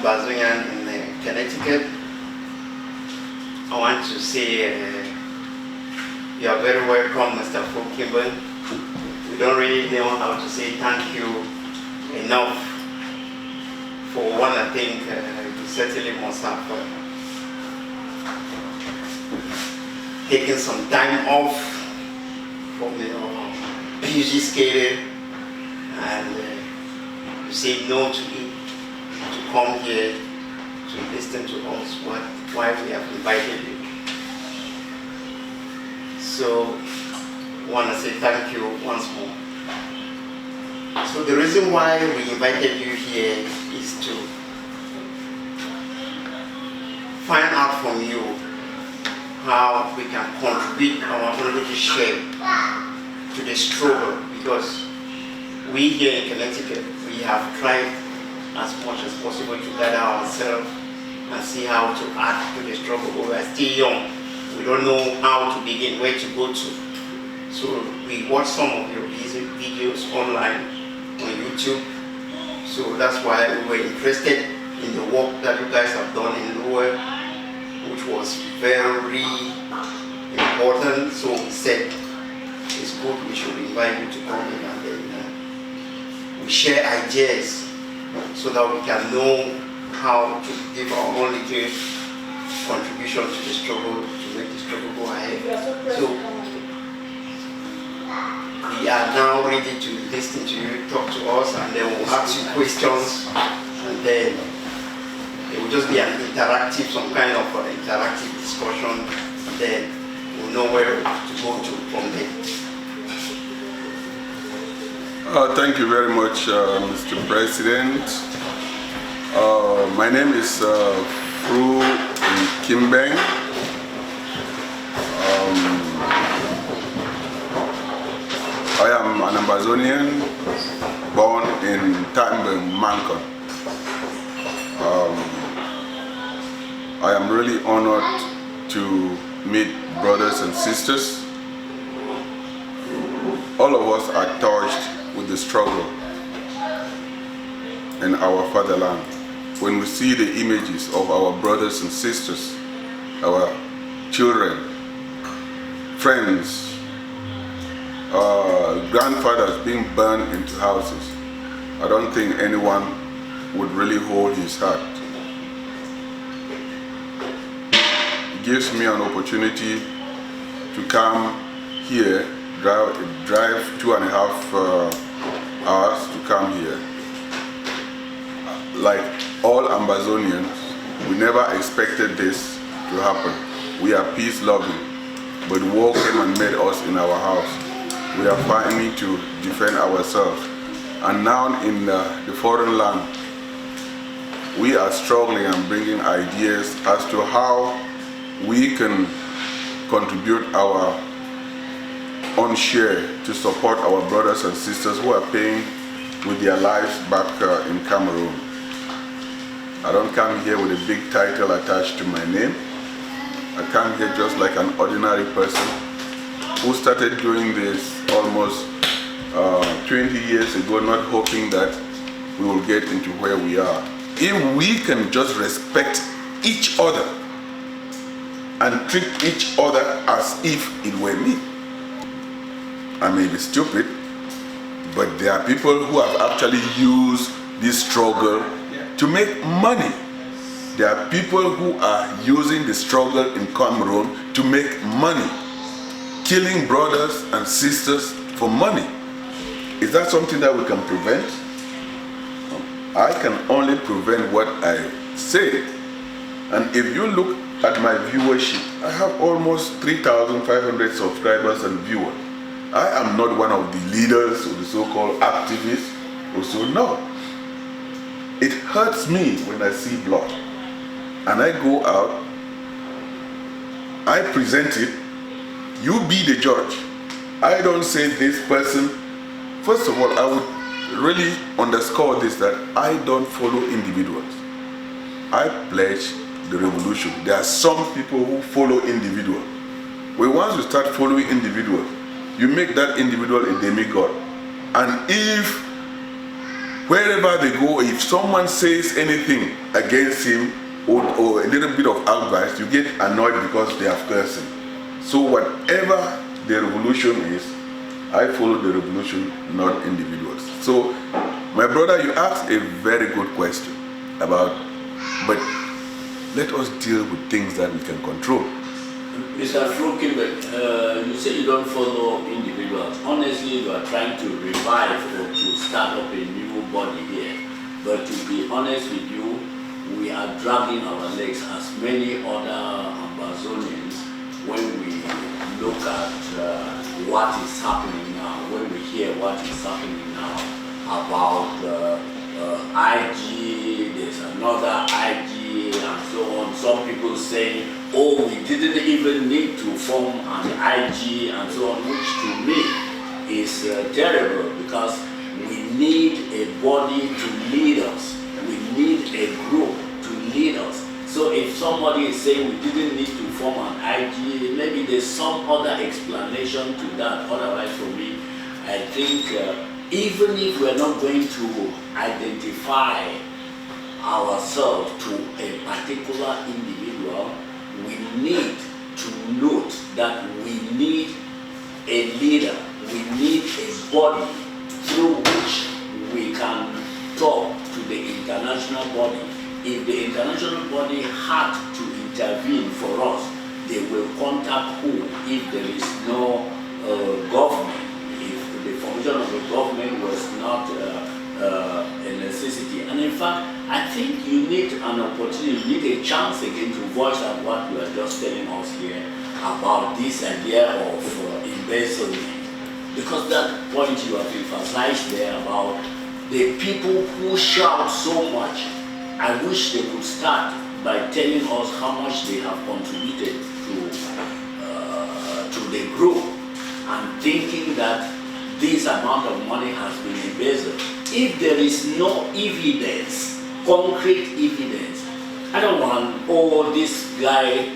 Ambazonians in Connecticut. I want to say you are very welcome, Mr. Nkimbeng. We don't really know how to say thank you enough for one. I think you certainly must have taken some time off from your busy schedule, and you say no to it, to come here to listen to us why we have invited you. So I want to say thank you once more. So the reason why we invited you here is to find out from you how we can contribute our own share to the struggle, because we here in Connecticut, we have tried as much as possible to gather ourselves and see how to add to the struggle, but we are still young. We don't know how to begin, where to go to. So we watch some of your videos online on YouTube. So that's why we were interested in the work that you guys have done in Lower, which was very important. So we said it's good, we should invite you to come in, and then we share ideas so that we can know how to give our own little contribution to the struggle, to make the struggle go ahead. So we are now ready to listen to you, talk to us, and then we'll ask you questions, and then it will just be an interactive, some kind of interactive discussion, and then we'll know where to go to from there. Thank you very much, Mr. President. My name is Nkimbeng. I am an Ambazonian born in Nkimbeng, Manka. I am really honored to meet brothers and sisters. All of us are touched with the struggle in our fatherland. When we see the images of our brothers and sisters, our children, friends, grandfathers being burned into houses, I don't think anyone would really hold his heart. It gives me an opportunity to come here, drive 2.5 hours to come here. Like all Ambazonians, we never expected this to happen. We are peace-loving, but war came and met us in our house. We are fighting to defend ourselves. And now in the foreign land, we are struggling and bringing ideas as to how we can contribute our own share to support our brothers and sisters who are paying with their lives back in Cameroon. I don't come here with a big title attached to my name. I come here just like an ordinary person who started doing this almost 20 years ago, not hoping that we will get into where we are. If we can just respect each other and treat each other as if it were me. I may be stupid, but there are people who have actually used this struggle to make money. There are people who are using the struggle in Cameroon to make money, killing brothers and sisters for money. Is that something that we can prevent? I can only prevent what I say. And if you look at my viewership, I have almost 3,500 subscribers and viewers. I am not one of the leaders or the so-called activists or so, no. It hurts me when I see blood. And I go out, I present it, you be the judge. I don't say this person. First of all, I would really underscore this, that I don't follow individuals. I pledge the revolution. There are some people who follow individuals. When once you start following individuals, you make that individual a demigod. And if Wherever they go, if someone says anything against him or a little bit of advice, you get annoyed because they have cursing. So whatever the revolution is, I follow the revolution, not individuals. So, my brother, you asked a very good question about, but let us deal with things that we can control. Mr. Nkimbeng, you say you don't follow individuals. Honestly, you are trying to revive or to start up a new body here. But to be honest with you, we are dragging our legs as many other Ambazonians when we look at what is happening now, when we hear what is happening now about IG, there's another IG and so on. Some people saying, oh, we didn't even need to form an IG and so on, which to me is terrible, because we need a body to lead us. We need a group to lead us. So if somebody is saying we didn't need to form an IG, maybe there's some other explanation to that. Otherwise, for me, I think even if we're not going to identify ourselves to a particular individual, we need to note that we need a leader, we need a body through which we can talk to the international body. If the international body had to intervene for us, they will contact who if there is no government, if the formation of the government was not a necessity. And in fact, I think you need an opportunity, you need a chance again to voice out what you are just telling us here about this idea of embezzlement. Because that point you have emphasized there about the people who shout so much, I wish they could start by telling us how much they have contributed to the group, and thinking that this amount of money has been embezzled. If there is no evidence, concrete evidence, I don't want, oh, this guy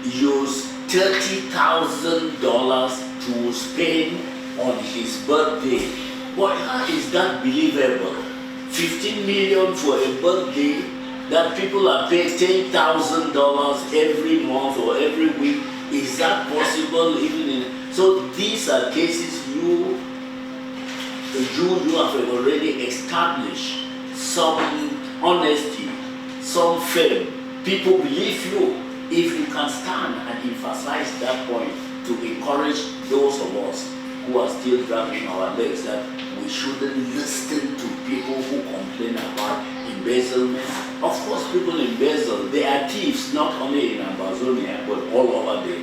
used $30,000 to spend on his birthday. But how is that believable? 15 million for a birthday that people are paying $10,000 every month or every week. Is that possible even in? So these are cases you have already established some honesty, some faith. People believe you if you can stand and emphasize that point to encourage those of us who are still dragging our legs, that we shouldn't listen to people who complain about embezzlement. Of course, people embezzle. They are thieves, not only in Ambazonia, but all over the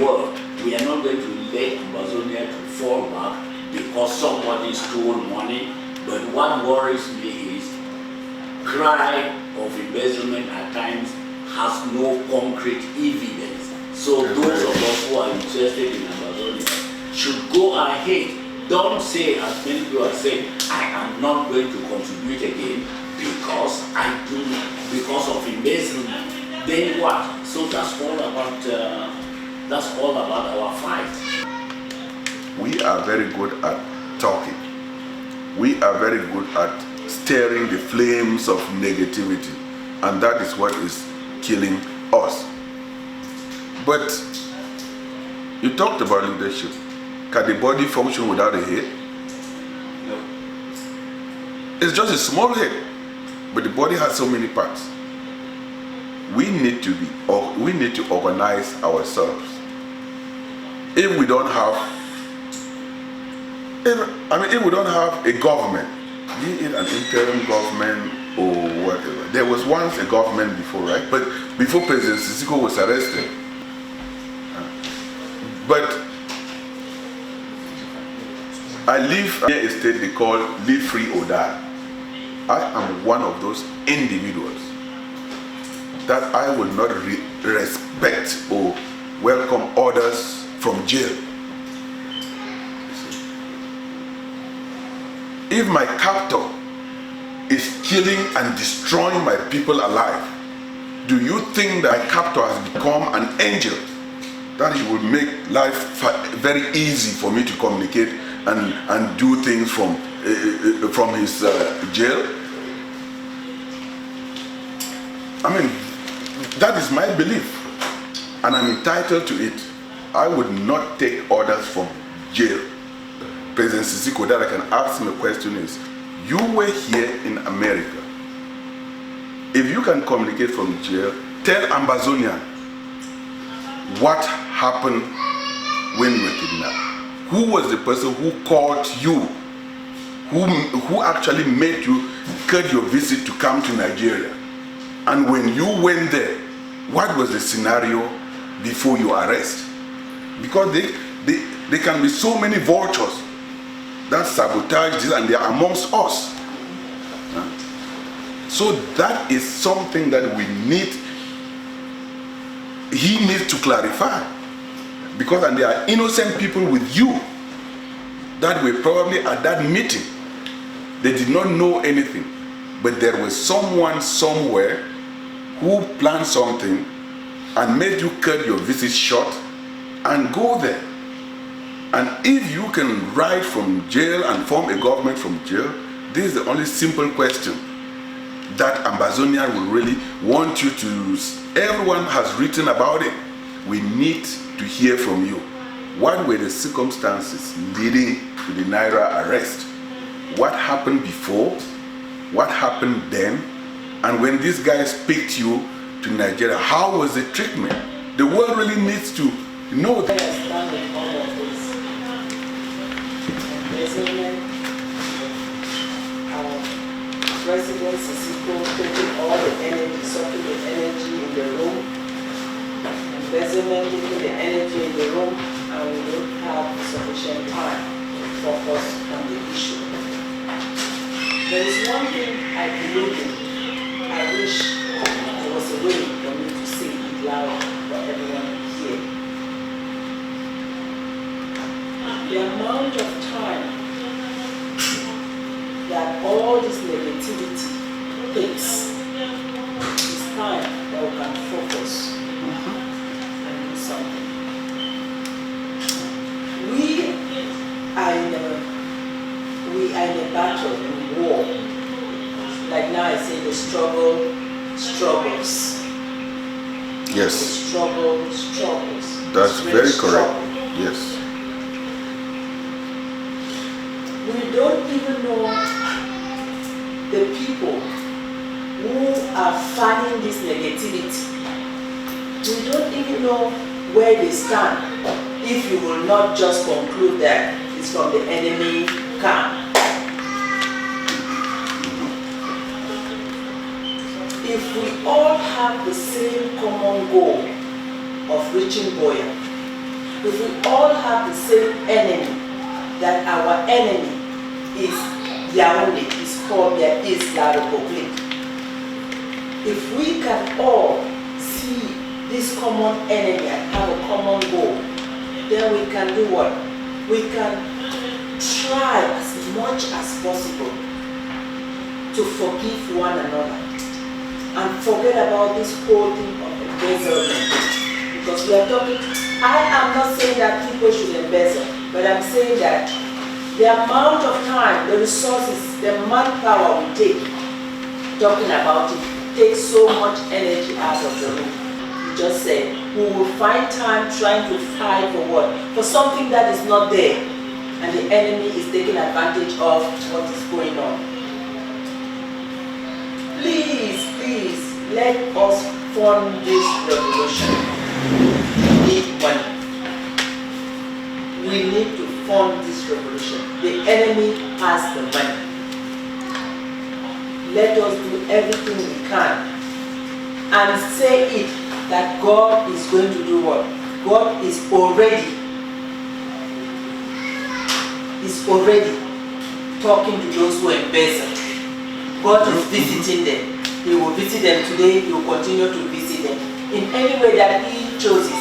world. We are not going to let Ambazonia to fall back because somebody stole money. But what worries me is cry of embezzlement at times has no concrete evidence. So those of us who are interested in Ambazonia should go ahead. Don't say, as many people are saying, I am not going to contribute again because because of embezzlement. Then what? So that's all about our fight. We are very good at talking. We are very good at stirring the flames of negativity, and that is what is killing us. But you talked about leadership. Can the body function without a head? No. It's just a small head, but the body has so many parts. We need to organize ourselves. If we don't have a government, be it an interim government or whatever. There was once a government before, right? But before President Sisiko was arrested. But I live in a state they call live free or die. I am one of those individuals that I will not respect or welcome others from jail. If my captor is killing and destroying my people alive, do you think that my captor has become an angel, that he will make life very easy for me to communicate and do things from from his jail. I mean, that is my belief, and I'm entitled to it. I would not take orders from jail. President Sisiko, that I can ask him a question is, you were here in America. If you can communicate from jail, tell Ambazonian what happened when you were kidnapped. Who was the person who called you? Who actually made you cut your visit to come to Nigeria? And when you went there, what was the scenario before your arrest? Because there can be so many vultures that sabotage this, and they are amongst us. So that is something that we need, he needs to clarify. Because and there are innocent people with you that were probably at that meeting. They did not know anything. But there was someone somewhere who planned something and made you cut your visit short and go there. And if you can ride from jail and form a government from jail, this is the only simple question that Ambazonian will really want you to. Everyone has written about it. We need to hear from you. What were the circumstances leading to the Naira arrest? What happened before? What happened then? And when these guys picked you to Nigeria, how was the treatment? The world really needs to know that. President Sisiko taking all the energy, sucking the energy in the room, embezzlement, taking the energy in the room, and we don't have sufficient time to focus on the issue. There is one thing I believe in. I wish there was a way for me to say it loud for everyone to hear. The amount of time that all this negativity takes is time that we can focus and do something. We are in a battle, in war. Like now I say the struggles. Yes. The struggles. That's very correct. Yes. We don't even know the people who are fanning this negativity. We don't even know where they stand if you will not just conclude that it's from the enemy camp. If we all have the same common goal of reaching Goya, if we all have the same enemy, that our enemy is Yaoundé, is called there is La République. If we can all see this common enemy and have a common goal, then we can do what? We can try as much as possible to forgive one another and forget about this whole thing of embezzlement. Because we are talking, I am not saying that people should embezzle, but I'm saying that the amount of time, the resources, the manpower we take, talking about it, takes so much energy out of the room. You just said, we will find time trying to fight for what? For something that is not there, and the enemy is taking advantage of what is going on. Please, please, let us fund this revolution. We need money. We need to fund this revolution. The enemy has the money. Let us do everything we can and say it that God is going to do what? God is already talking to those who embezzle. God is visiting them. He will visit them today. He will continue to visit them in any way that He chooses.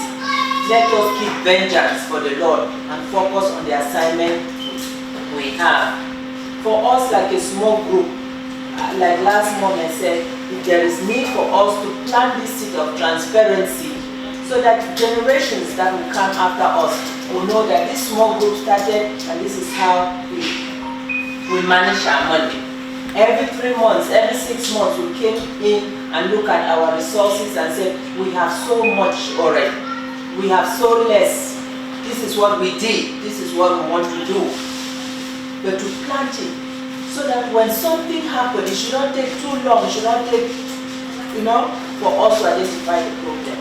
Let us keep vengeance for the Lord and focus on the assignment we have. For us, like a small group, like last month I said, if there is need for us to plant this seed of transparency so that generations that will come after us will know that this small group started and this is how we we manage our money. Every 3 months, every 6 months, we came in and look at our resources and said, we have so much already. We have so less. This is what we did. This is what we want to do. But to plant it, so that when something happens, it should not take too long. It should not take, for us to identify the problem.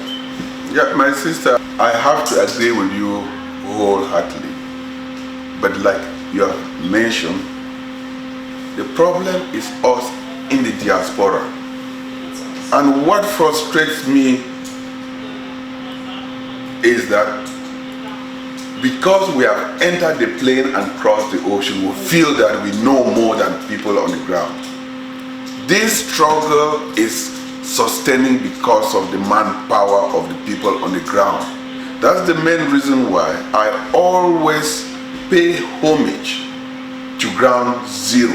Yeah, my sister, I have to agree with you wholeheartedly. But like you have mentioned, the problem is us in the diaspora. And what frustrates me is that because we have entered the plane and crossed the ocean, we feel that we know more than people on the ground. This struggle is sustaining because of the manpower of the people on the ground. That's the main reason why I always pay homage to Ground Zero.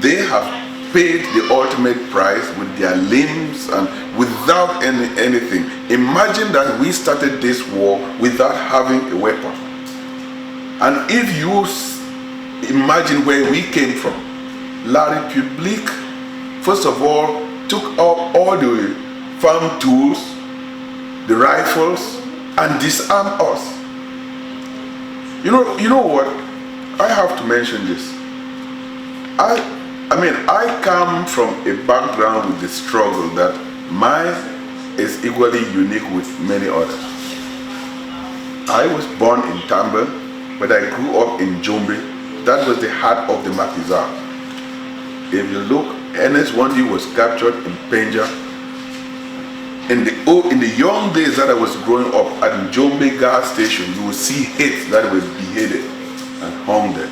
They have paid the ultimate price with their limbs and without anything. Imagine that we started this war without having a weapon. And if you imagine where we came from, La République, first of all, took up all the farm tools, the rifles, and disarmed us. You know what? I have to mention this. I come from a background with the struggle that mine is equally unique with many others. I was born in Tamba, but I grew up in Jombe. That was the heart of the Maquisards. If you look, Ernest Wandi was captured in Penja. In the young days that I was growing up at the Jombe gas station, you would see heads that were beheaded and hung there.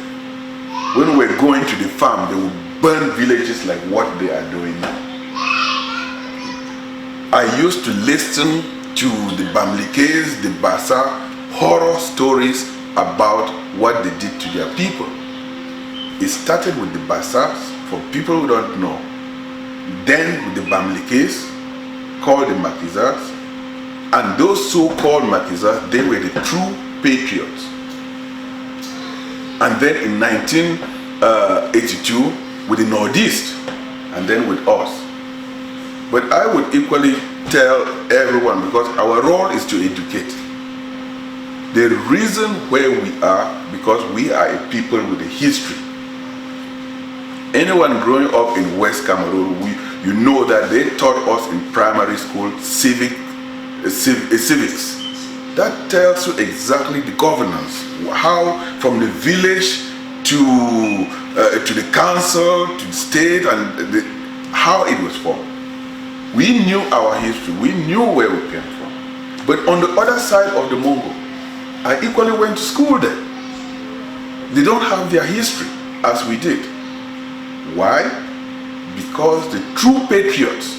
When we were going to the farm, they would burn villages like what they are doing now. I used to listen to the Bamlikes, the Bassa, horror stories about what they did to their people. It started with the Bassas, for people who don't know. Then with the Bamlikes, called the Maquisards, and those so-called Maquisards, they were the true patriots. And then in 1982, with the Northeast, and then with us. But I would equally tell everyone, because our role is to educate. The reason where we are, because we are a people with a history. Anyone growing up in West Cameroon, you know that they taught us in primary school civics. That tells you exactly the governance, how from the village to the council, to the state, and how it was formed. We knew our history, we knew where we came from. But on the other side of the Mongo, I equally went to school there. They don't have their history as we did. Why? Because the true patriots,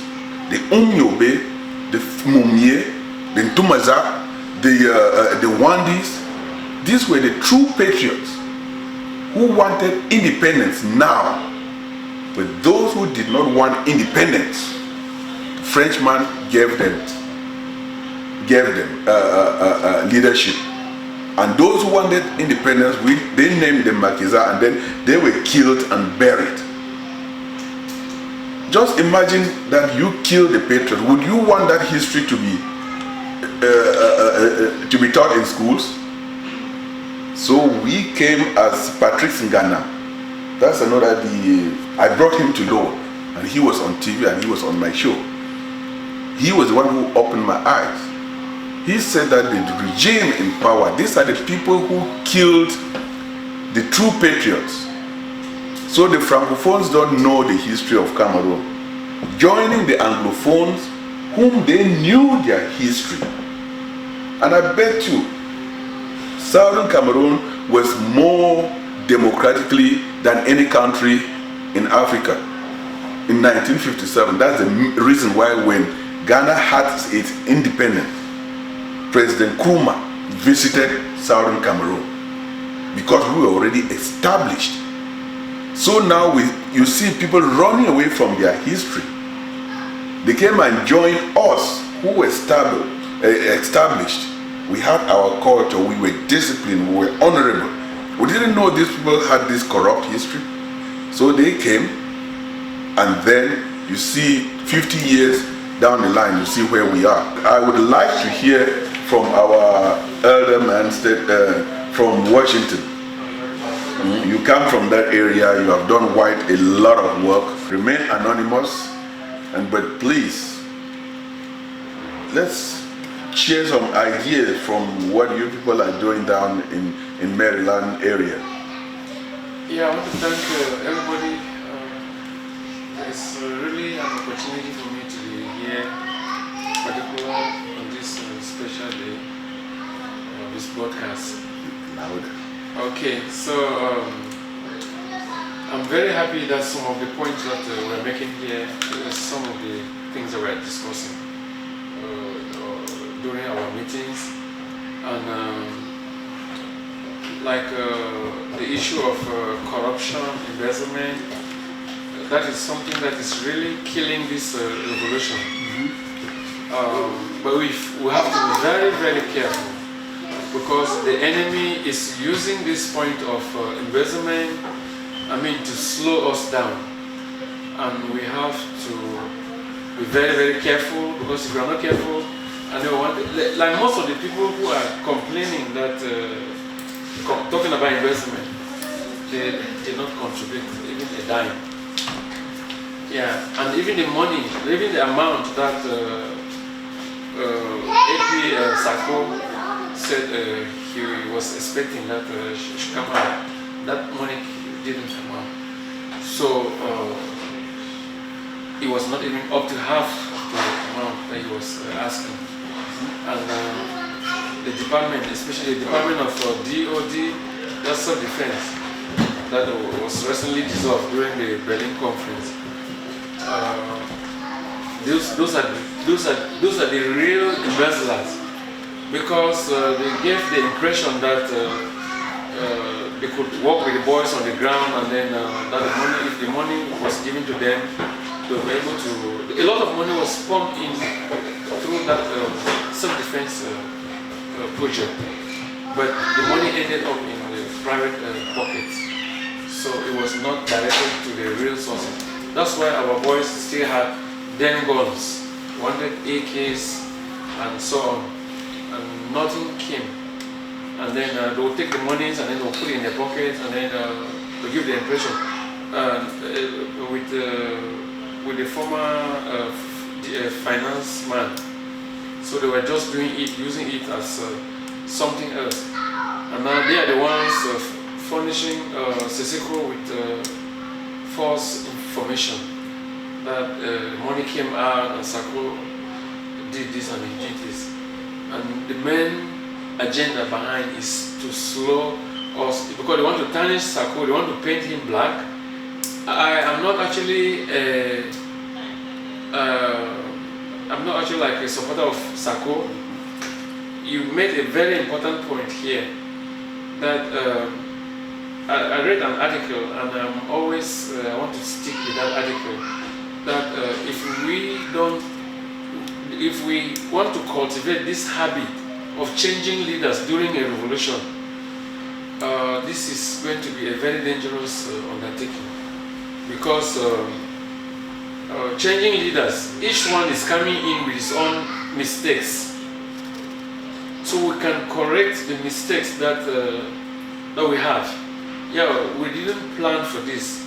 the Umyobe, the Mumie, the Ntumaza, the Wandis, these were the true patriots who wanted independence now. But those who did not want independence, the Frenchman gave them leadership. And those who wanted independence, they named them Maquisards, and then they were killed and buried. Just imagine that you killed the patriot. Would you want that history to be taught in schools? So we came as Patrick Ngana. That's another. I brought him to Lowell, and he was on TV and he was on my show. He was the one who opened my eyes. He said that the regime in power, these are the people who killed the true patriots. So the Francophones don't know the history of Cameroon, joining the Anglophones whom they knew their history. And I bet you, Southern Cameroon was more democratically than any country in Africa in 1957. That's the reason why when Ghana had its independence, President Nkrumah visited Southern Cameroon because we were already established. So now you see people running away from their history. They came and joined us who were established. We had our culture, we were disciplined, we were honorable. We didn't know these people had this corrupt history. So they came, and then you see 50 years down the line, you see where we are. I would like to hear from our elder man from Washington. You come from that area, you have done quite a lot of work. Remain anonymous, but please, let's share some ideas from what you people are doing down in Maryland area. Yeah, I want to thank everybody. It's really an opportunity for me to be here, particularly on this special day, this broadcast. Louder. Okay, so I'm very happy that some of the points that we're making here, some of the things that we're discussing during our meetings, and like the issue of corruption, embezzlement. That is something that is really killing this revolution. But we have to be very, very careful, because the enemy is using this point of embezzlement, to slow us down. And we have to be very, very careful, because if we are not careful, like most of the people who are complaining that, talking about investment, they did not contribute even a dime. Yeah, and even the money, even the amount that AP Sako said he was expecting that should come out, that money didn't come out. So it was not even up to half of the amount that he was asking. And the department, especially the Department of DOD, that's self-defense, that was recently dissolved during the Berlin conference. Those are the real embezzlers, because they gave the impression that they could work with the boys on the ground, and then that the money, if the money was given to them, they were able to. A lot of money was pumped in through that self-defense project, but the money ended up in the private pockets, so it was not directed to the real sources. That's why our boys still had then guns, wanted AKs and so on, and nothing came. And then they would take the monies and then they'll put it in their pockets, and then to give the impression with the former finance man. So they were just doing it, using it as something else. And now they are the ones furnishing Seseko with false information that money came out and Sako did this and he did this. And the main agenda behind is to slow us, because they want to tarnish Sako, they want to paint him black. I'm not actually like a supporter of Sako. You made a very important point here, that I read an article, and I'm always I want to stick with that article, that if we want to cultivate this habit of changing leaders during a revolution, this is going to be a very dangerous undertaking, because changing leaders, each one is coming in with his own mistakes, so we can correct the mistakes that we have. Yeah, we didn't plan for this,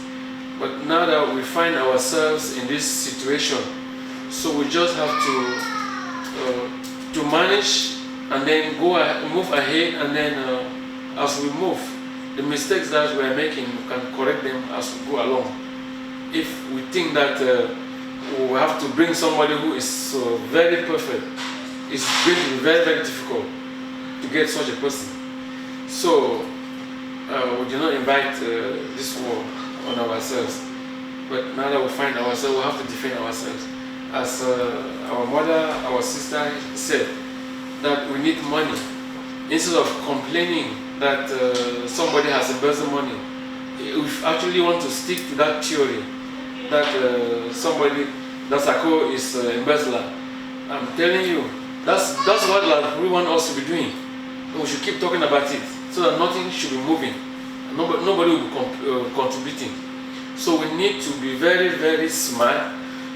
but now that we find ourselves in this situation, so we just have to manage, and then move ahead, and then as we move, the mistakes that we are making, we can correct them as we go along. If we think that we have to bring somebody who is very perfect, it's going to be very, very difficult to get such a person. So we do not invite this war on ourselves. But now that we find ourselves, we have to defend ourselves. As our mother, our sister said, that we need money. Instead of complaining that somebody has embezzled money, we actually want to stick to that theory that that Sako is embezzler. I'm telling you, that's what we want us to be doing. We should keep talking about it, so that nothing should be moving. nobody will be contributing. So we need to be very, very smart.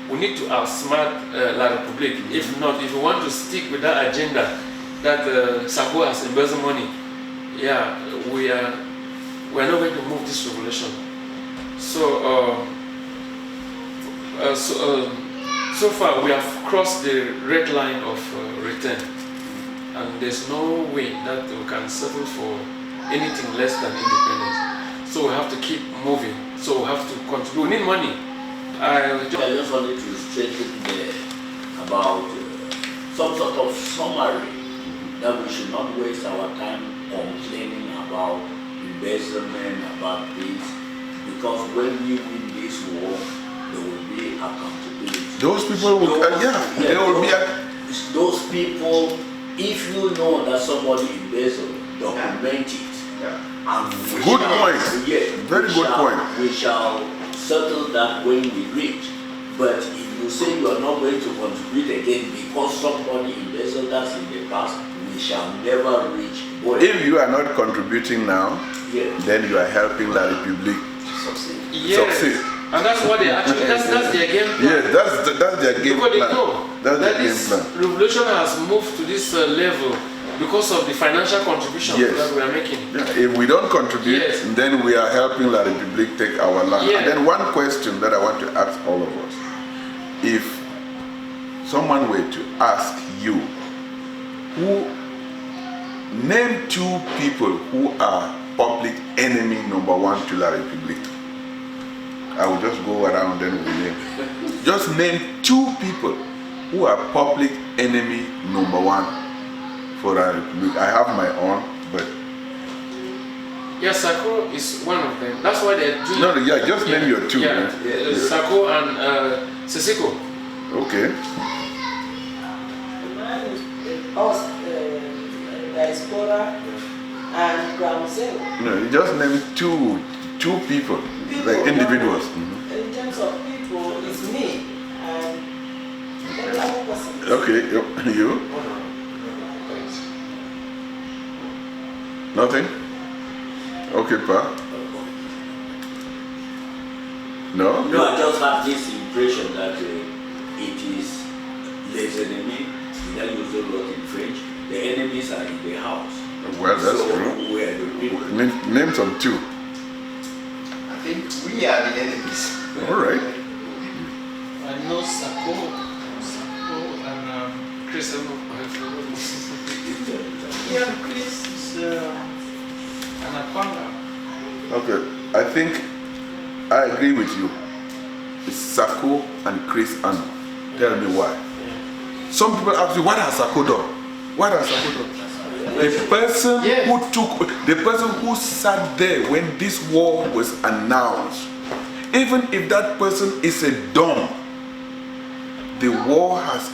We need to outsmart La Republique. If not, if we want to stick with that agenda that Sako has embezzled money, yeah, we are not going to move this revolution. So, so far we have crossed the red line of return, and there's no way that we can settle for anything less than independence. So we have to keep moving. So we have to contribute. We need money. I just wanted to straighten there about some sort of summary that we should not waste our time complaining about embezzlement, about this, because when we win this war, there will be accountability. Those people will, they will be. Those people, if you know that somebody embezzled, document it. And Good point. Very good point. We shall settle that when we reach. But if you say you are not going to contribute again because somebody embezzled us in the past, we shall never reach. If you are not contributing now, then you are helping La Republique succeed. And that's what they actually, that's their game plan. Yeah, that's their game because plan. They know that's that their this game plan. revolution has moved to this level because of the financial contribution that we are making. Yeah, if we don't contribute, then we are helping La Republique take our land. And then one question that I want to ask all of us. If someone were to ask you, name 2 people who are public enemy #1 to La Republique. I will just go around and we name. Just name 2 people who are public enemy #1 for La Republique. I have my own, but yes, Sako is one of them. That's why they're doing. No, just name your 2. Sako and Sisiko. Okay. Us, diaspora, and Gramsel. No, you just name two people, like individuals. In terms of people, it's me and the other person. Okay, you? Nothing? Okay, Pa? No? No, I just have this impression that it is les ennemis, that use the word in French, the enemies are in the house. Well, that's so true. we are the people. Name some 2. I think we are the enemies. All right. I know Sako and Chris. yeah, Chris is an Apanga. Okay, I think I agree with you. It's Sako and Chris Ano. Tell me why. Some people ask me, what has Sako done? What has Sako done? The person the person who sat there when this war was announced, even if that person is a dumb, the war has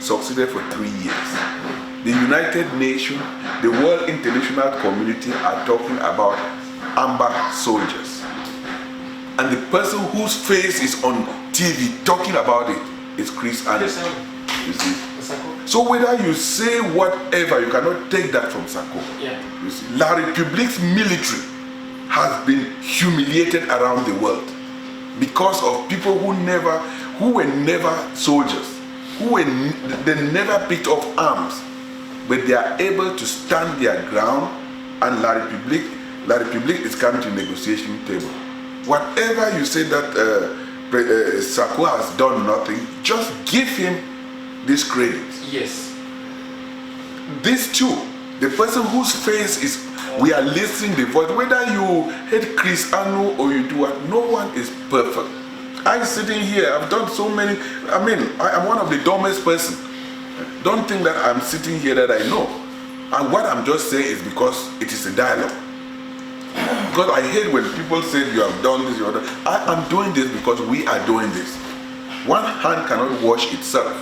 succeeded for 3 years. The United Nations, the world international community are talking about Amber soldiers. And the person whose face is on TV talking about it is Chris Anderson. You see? So whether you say whatever, you cannot take that from Sako. You see? La Republique's military has been humiliated around the world because of people who were never soldiers, they never picked up arms, but they are able to stand their ground, and La Republique is coming to negotiation table. Whatever you say that Sako has done nothing, just give him this credit. Yes. These 2, the person whose face is, we are listening the voice, whether you hate Chris Ano or you do what, no one is perfect. I'm sitting here, I've done so many, I'm one of the dumbest person. Don't think that I'm sitting here that I know. And what I'm just saying is because it is a dialogue. Because I hate when people say you have done this, you have done. I am doing this because we are doing this. One hand cannot wash itself.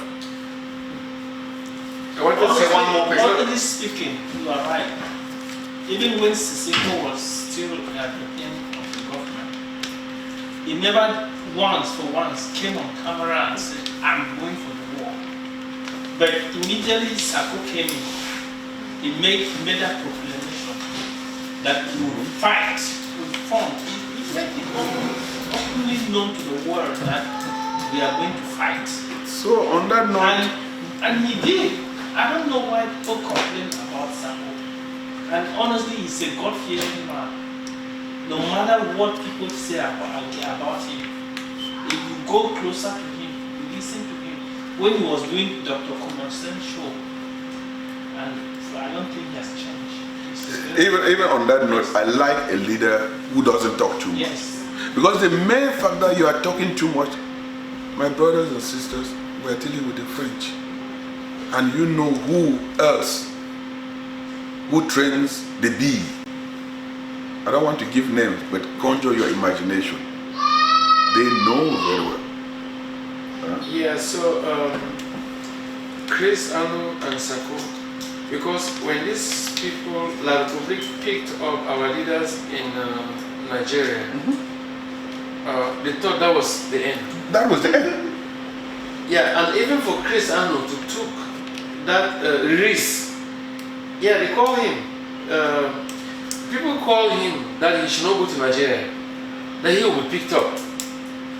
I want to say one more question. Honestly speaking, you are right. Even when Sisiko was still at the end of the government, he never once came on camera and said, I'm going for the war. But immediately Sako came in, he made that proclamation. that he would fight, would form. He made it openly known to the world that we are going to fight. So on that note, And he did. I don't know why people complain about Sako. And honestly, he's a God-fearing man. No matter what people say about him, if you go closer to him, you listen to him. When he was doing Dr. Kumarsen's show, and so I don't think he has changed. even on that note, I like a leader who doesn't talk too much. Yes. Because the main fact that you are talking too much, my brothers and sisters, we are dealing with the French. And you know who else who trains the bee. I don't want to give names, but conjure your imagination. They know very well. Yeah, so Chris, Anu, and Sako, because when these people, La Republic, picked up our leaders in Nigeria, they thought that was the end. That was the end. Yeah, and even for Chris Anu to took that risk, yeah, they call him. People call him that he should not go to Nigeria, that he will be picked up.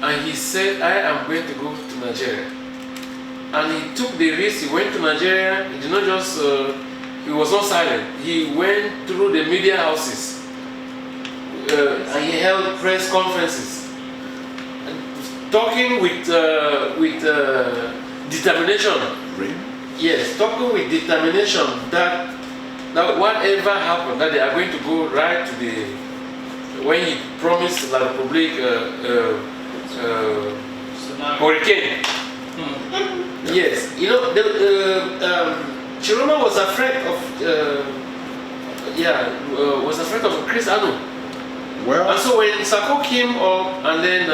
And he said, I am going to go to Nigeria. And he took the risk, he went to Nigeria, he did not just, he was not silent. He went through the media houses and he held press conferences, talking with determination. Really? Yes, talking with determination that whatever happened, that they are going to go right to the, when he promised La Republique hurricane. Yes, you know, Chiroma was afraid of, was afraid of Chris Anu. Well, And so when Sako came up and then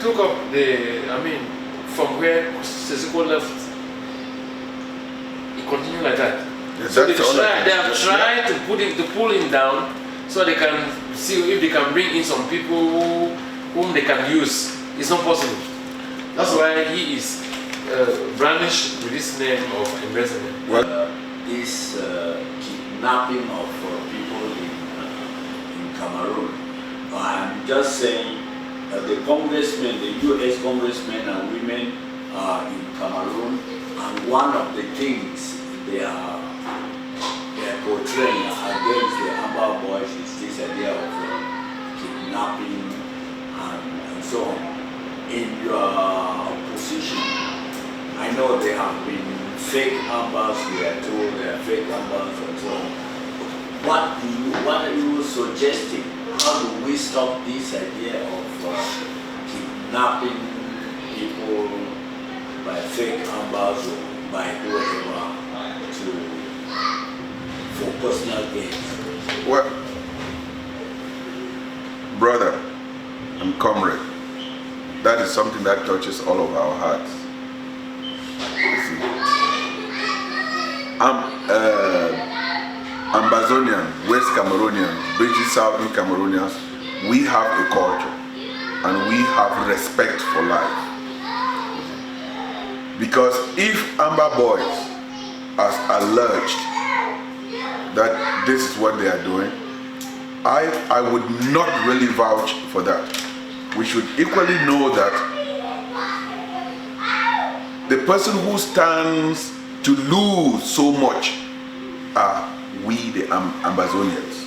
took up the, from where Seseko left, he continued like that. yes, So they that's all I have can- tried to pull him down so they can see if they can bring in some people whom they can use. It's not possible. That's why he is brandished with this name of Ambazonian. Well, This kidnapping of people in Cameroon. I'm just saying that the congressmen, the US congressmen and women are in Cameroon, and one of the things they are portraying against the Amber Boys is this idea of kidnapping and so on. In your position, I know there have been fake Ambers, we are told there are fake Ambers and so on. What are you suggesting? How do we stop this idea of kidnapping people by fake Ambers or by whoever for personal gain? well, brother and comrade, that is something that touches all of our hearts. You see, Ambazonian, West Cameroonians, British Southern Cameroonians, we have a culture and we have respect for life. Because if Amber Boys has alleged that this is what they are doing, I would not really vouch for that. We should equally know that the person who stands to lose so much are we, the Ambazonians.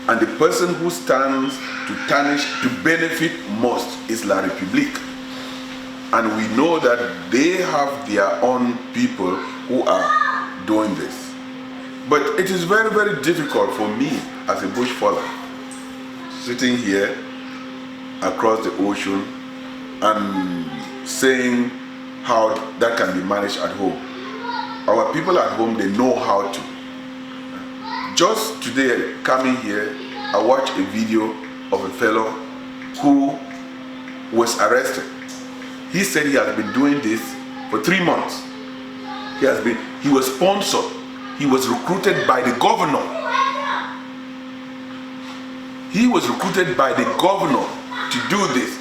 And the person who stands to tarnish, to benefit most is La Republique. And we know that they have their own people who are doing this. But it is very, very difficult for me as a bush faller, sitting here across the ocean and saying how that can be managed at home. Our people at home, they know how to. Just today, coming here, I watched a video of a fellow who was arrested. He said he has been doing this for 3 months. He was sponsored. He was recruited by the governor. He was recruited by the governor to do this,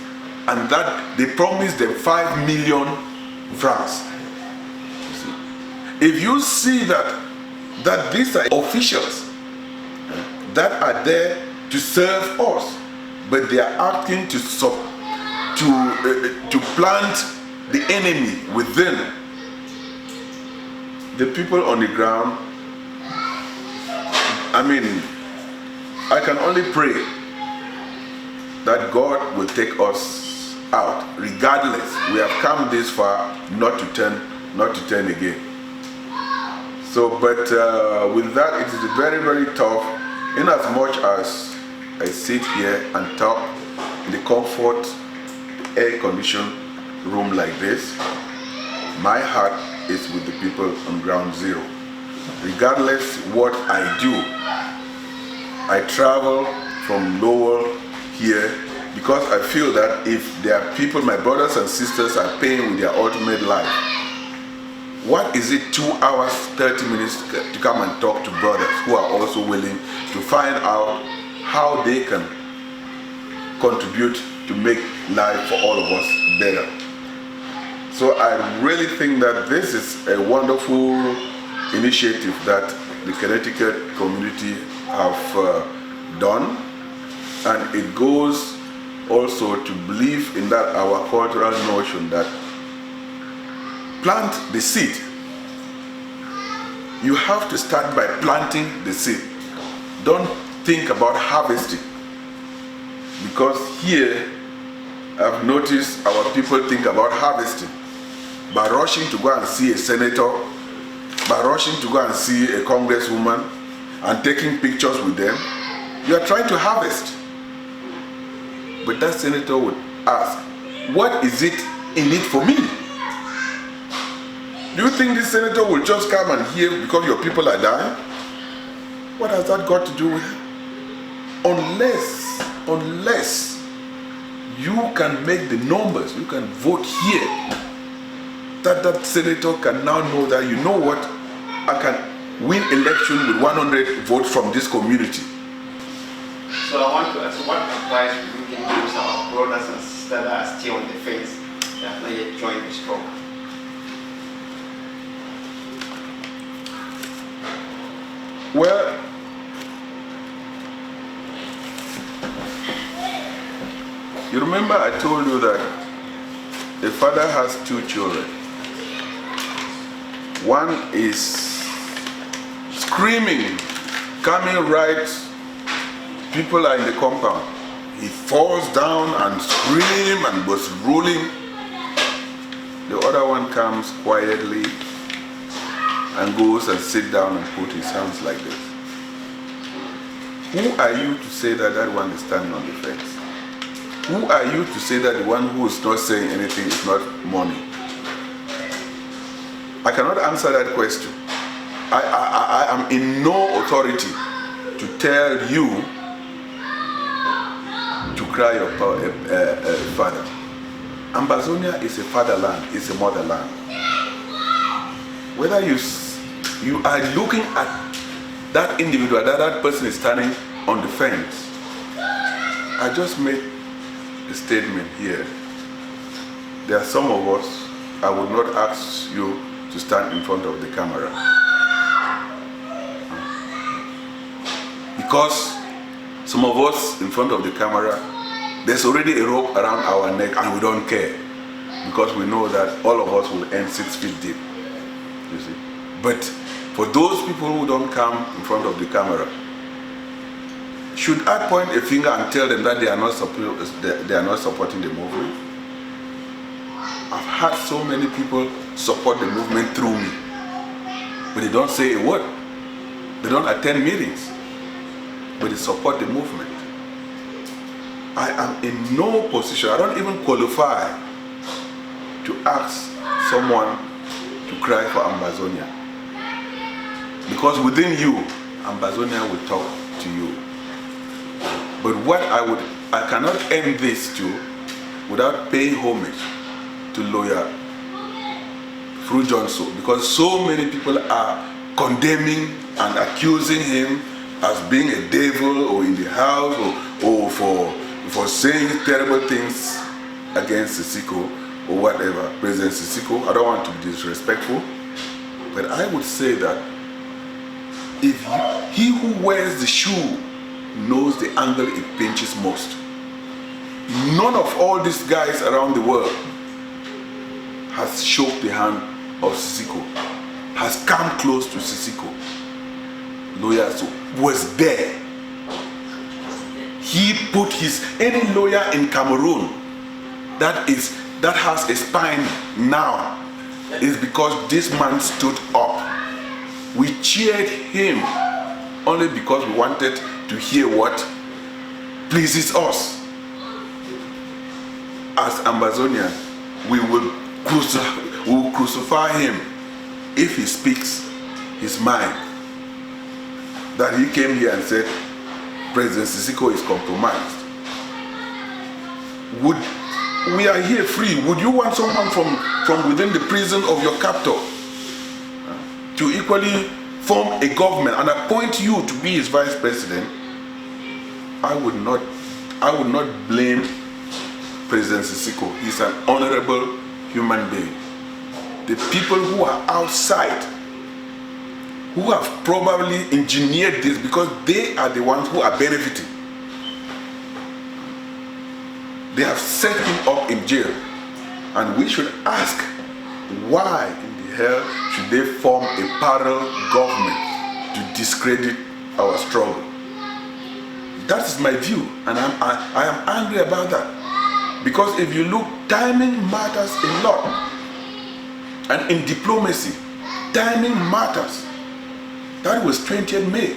and that they promised them 5 million francs. If you see that these are officials that are there to serve us, but they are acting to plant the enemy within. The people on the ground, I mean, I can only pray that God will take us out. Regardless, we have come this far not to turn again. So, but with that, it is very, very tough. In as much as I sit here and talk in the comfort, air-conditioned room like this, my heart is with the people on ground zero. Regardless what I do, I travel from Lowell here because I feel that if there are people, my brothers and sisters are paying with their ultimate life, what is it 2 hours, 30 minutes to come and talk to brothers who are also willing to find out how they can contribute to make life for all of us better? So I really think that this is a wonderful initiative that the Connecticut community have done, and it goes also to believe in that our cultural notion that plant the seed. You have to start by planting the seed. Don't think about harvesting, because here I've noticed our people think about harvesting by rushing to go and see a senator, by rushing to go and see a congresswoman and taking pictures with them. You are trying to harvest. But that senator would ask, what is it in it for me? Do you think this senator will just come and hear because your people are dying? What has that got to do with it? Unless you can make the numbers, you can vote here, that senator can now know that, you know what, I can win election with 100 votes from this community. So I want to ask, what advice we can give to our brothers and sisters that are still on the fence, that have not yet joined the struggle? Well, you remember I told you that a father has 2 children. One is screaming, coming right, people are in the compound. He falls down and screams and was rolling. The other one comes quietly and goes and sit down and put his hands like this. Who are you to say that that one is standing on the fence? Who are you to say that the one who is not saying anything is not mourning? I cannot answer that question. I am in no authority to tell you to cry your father. Ambazonia is a fatherland, it's a motherland. Whether you are looking at that individual, that person is standing on the fence. I just made a statement here. There are some of us, I would not ask you to stand in front of the camera. Because some of us in front of the camera, there's already a rope around our neck and we don't care. Because we know that all of us will end 6 feet deep. You see? But for those people who don't come in front of the camera, should I point a finger and tell them that they are not supporting the movement? I've had so many people support the movement through me, but they don't say a word. They don't attend meetings, but they support the movement. I am in no position, I don't even qualify to ask someone to cry for Ambazonia. Because within you, Ambazonia will talk to you. But what I cannot end this to without paying homage to lawyer Fru Johnson, because so many people are condemning and accusing him as being a devil or in the house or for saying terrible things against Sisiko or whatever, President Sisiko. I don't want to be disrespectful, but I would say that if he who wears the shoe knows the angle it pinches most. None of all these guys around the world has shook the hand of Sisiko, has come close to Sisiko. Lawyer was there. He put any lawyer in Cameroon that has a spine now is because this man stood up. We cheered him only because we wanted to hear what pleases us. As Ambazonians, we will crucify him if he speaks his mind. That he came here and said President Sisiko is compromised. We are here free. Would you want someone from within the prison of your captor to equally form a government and appoint you to be his vice president? I would not blame President Sisiko. He's an honorable human being. The people who are outside, who have probably engineered this because they are the ones who are benefiting. They have set him up in jail. And we should ask, why in the hell should they form a parallel government to discredit our struggle? That is my view, and I am angry about that. Because if you look, timing matters a lot. And in diplomacy, timing matters. That was 20th May.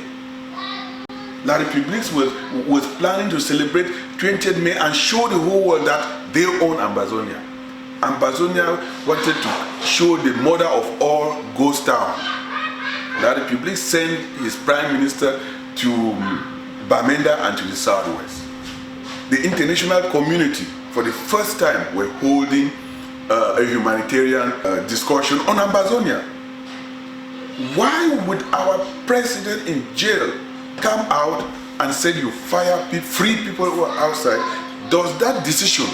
La République was planning to celebrate 20th May and show the whole world that they own Ambazonia. Ambazonia wanted to show the mother of all ghost town. La République sent his prime minister to Bamenda and to the southwest. The international community, for the first time, were holding a humanitarian discussion on Ambazonia. Why would our president in jail come out and say you fire free people who are outside? Does that decision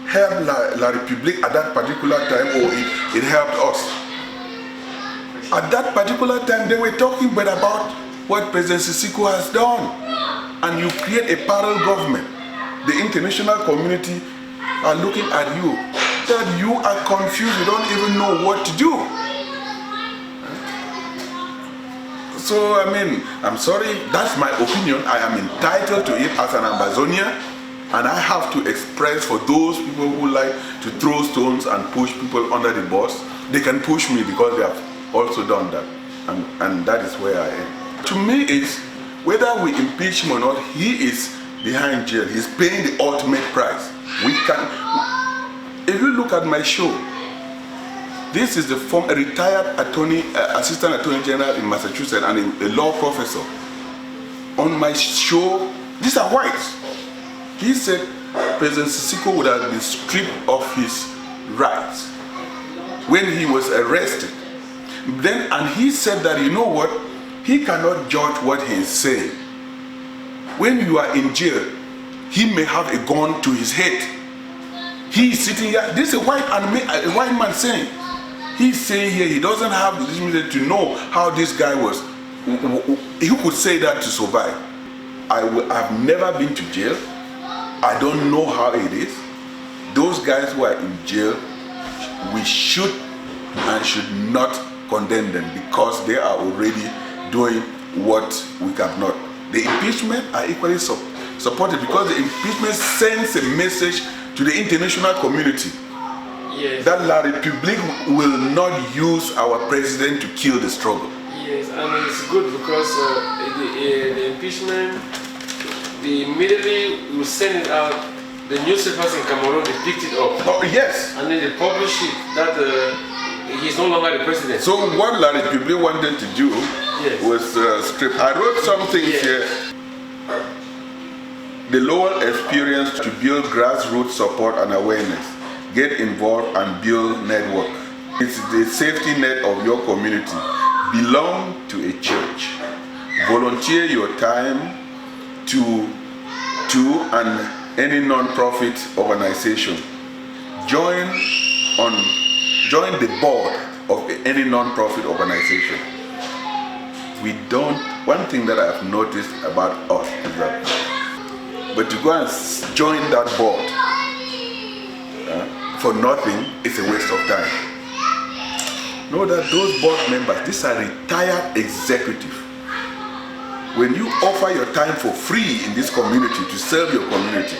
help La République at that particular time, or it helped us? At that particular time, they were talking about what President Sisiko has done. And you create a parallel government. The international community are looking at you, that you are confused, you don't even know what to do. So, I mean, I'm sorry, that's my opinion. I am entitled to it as an Ambazonian, and I have to express for those people who like to throw stones and push people under the bus. They can push me because they have also done that, and that is where I am. To me, it's whether we impeach him or not, he is behind jail. He's paying the ultimate price. If you look at my show, this is a retired assistant attorney general in Massachusetts and a law professor. On my show, these are whites. He said President Sisiko would have been stripped of his rights when he was arrested. And he said that, you know what, he cannot judge what he is saying. When you are in jail, he may have a gun to his head. He is sitting here. This is a white man saying. He's saying here he doesn't have the legitimate to know how this guy was. He could say that to survive. I've never been to jail. I don't know how it is. Those guys who are in jail, we should and should not condemn them because they are already doing what we cannot. The impeachment are equally supported because the impeachment sends a message to the international community. Yes. That La République will not use our president to kill the struggle. Yes, and it's good because the impeachment, immediately we send it out, the newspapers in Cameroon, they picked it up. Oh, yes. And then they publish it, that he's no longer the president. So what La République wanted to do was strip. I wrote some things here. The lower experience to build grassroots support and awareness. Get involved and build network. It's the safety net of your community. Belong to a church. Volunteer your time to any non-profit organization. Join the board of any non-profit organization. we don't, one thing that I've noticed about us is that, but to go and join that board for nothing is a waste of time. Know that those board members, these are retired executives. When you offer your time for free in this community to serve your community,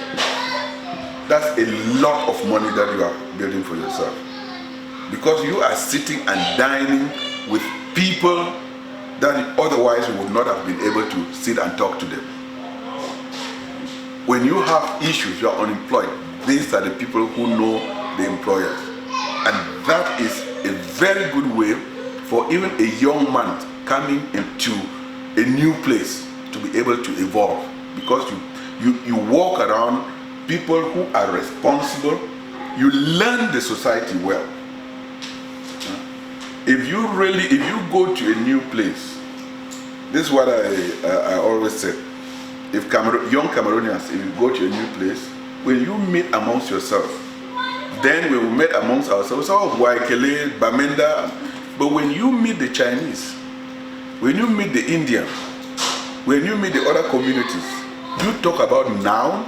that's a lot of money that you are building for yourself. Because you are sitting and dining with people that otherwise you would not have been able to sit and talk to them. When you have issues, you are unemployed, these are the people who know the employers. And that is a very good way for even a young man coming into a new place to be able to evolve. Because you walk around people who are responsible, you learn the society well. If you go to a new place, this is what I always say. If young Cameroonians, if you go to a new place, when you meet amongst yourself, then when we met amongst ourselves, oh, Waikele, Bamenda, but when you meet the Chinese, when you meet the Indian, when you meet the other communities, you talk about now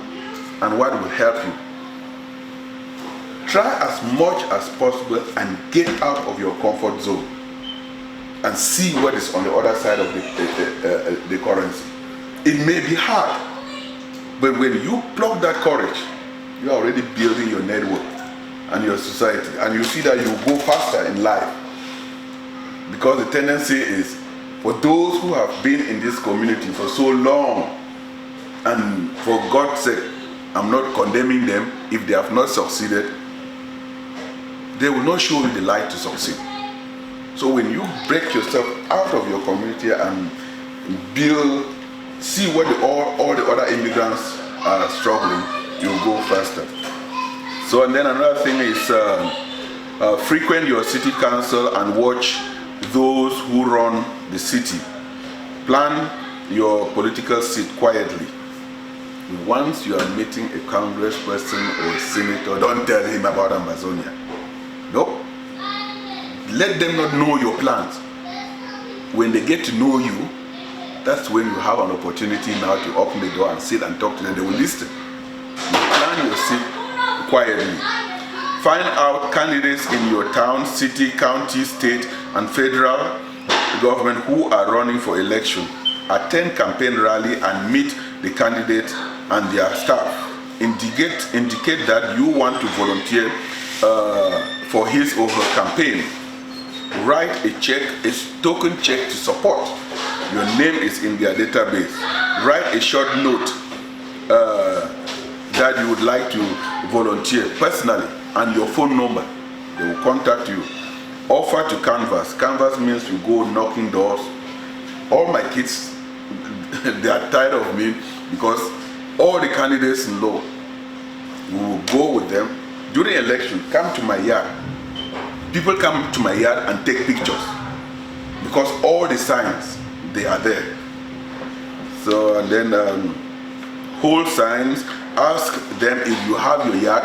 and what will help you. Try as much as possible and get out of your comfort zone and see what is on the other side of the currency. It may be hard, but when you pluck that courage, you are already building your network and your society, and you see that you go faster in life. Because the tendency is for those who have been in this community for so long, and for God's sake, I'm not condemning them if they have not succeeded, they will not show you the light to succeed. So when you break yourself out of your community and build, see what all the other immigrants are struggling, you'll go faster. So, and then another thing is frequent your city council and watch those who run the city. Plan your political seat quietly. Once you are meeting a congressperson or a senator, don't tell him about Ambazonia. Nope. Let them not know your plans. When they get to know you, that's when you have an opportunity now to open the door and sit and talk to them. They will listen. You plan your seat quietly. Find out candidates in your town, city, county, state, and federal government who are running for election. Attend campaign rally and meet the candidate and their staff. Indicate that you want to volunteer for his or her campaign. Write a check, a token check to support. Your name is in their database. Write a short note that you would like to volunteer personally and your phone number. They will contact you. Offer to canvass. Canvass means you go knocking doors. All my kids, they are tired of me because all the candidates in law, we will go with them. During election, come to my yard. People come to my yard and take pictures because all the signs, they are there. So, and then hold signs, ask them if you have your yard,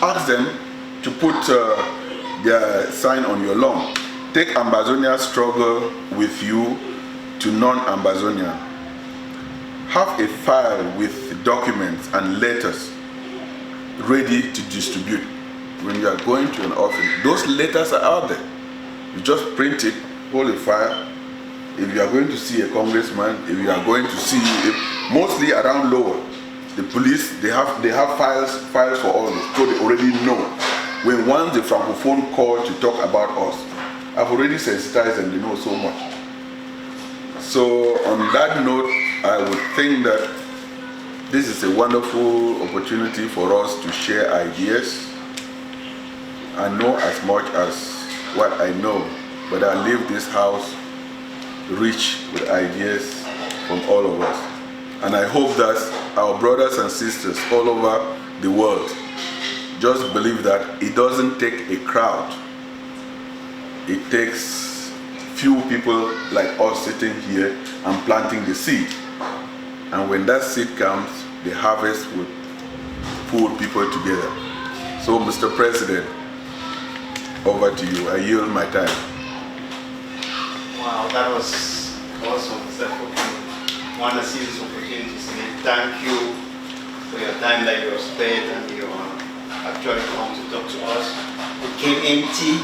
ask them to put their sign on your lawn. Take Ambazonian struggle with you to non-Ambazonian. Have a file with documents and letters ready to distribute. When you are going to an office, those letters are out there. You just print it, hold a file. If you are going to see a congressman, if you are going to see, mostly around Lower, the police, they have files for all this, so they already know. When once the Francophone call to talk about us, I've already sensitized them, they know so much. So on that note, I would think that this is a wonderful opportunity for us to share ideas. I know as much as what I know, but I leave this house rich with ideas from all of us. And I hope that our brothers and sisters all over the world just believe that it doesn't take a crowd. It takes few people like us sitting here and planting the seed. And when that seed comes, the harvest will pull people together. So, Mr. President, over to you. I yield my time. Wow, that was Awesome. Want to see this opportunity to say thank you for your time that you have spent and you actually come to talk to us. We came empty,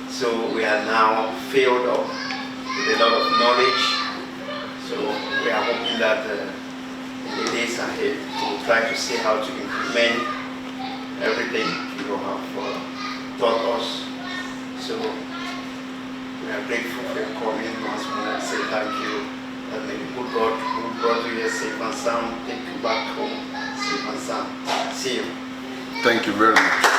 so we are now filled up with a lot of knowledge. So we are hoping that in the days ahead we'll try to see how to implement everything you have taught us. So we are grateful for your coming once more and say thank you. And may the good God who brought you here safe and sound take you back home safe and sound. See you. Thank you very much.